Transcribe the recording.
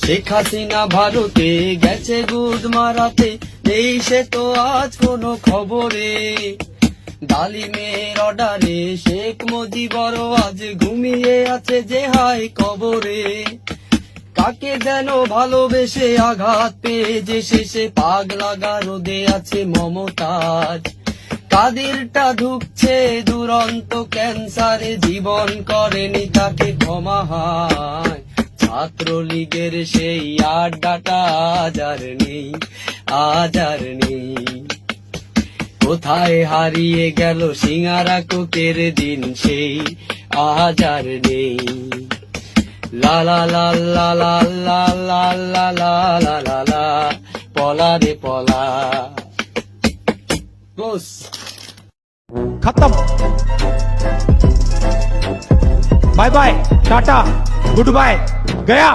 শেখ হাসিনা ভারতে গেছে গুদ মারাতে, নেই সে তো আজ কোনো খবরে। ডালিমের অর্ডারে শেখ মুজিবর আজ ঘুমিয়ে আছে যে হাই কবরে। কাকে যেন ভালোবেসে আঘাত পেয়ে যে শেষে পাগলা গারদে আছে মমতাজ। কাদেরটা ঢুকছে দুরন্ত ক্যান্সারে, জীবন করেনি তাকে ক্ষমা হয়। ছাত্রলীগের সেই আড্ডাটা আজ আর নেই, আজ আর নেই। কোথায় হারিয়ে গেল সিঙ্গারা কোকের দিন সেই, আজ আর নেই। লা লা লা লা লা লা লা লা লা লা লা লা, পলা রে পলা। বস खत्म। Bye bye, tata, good bye, गया।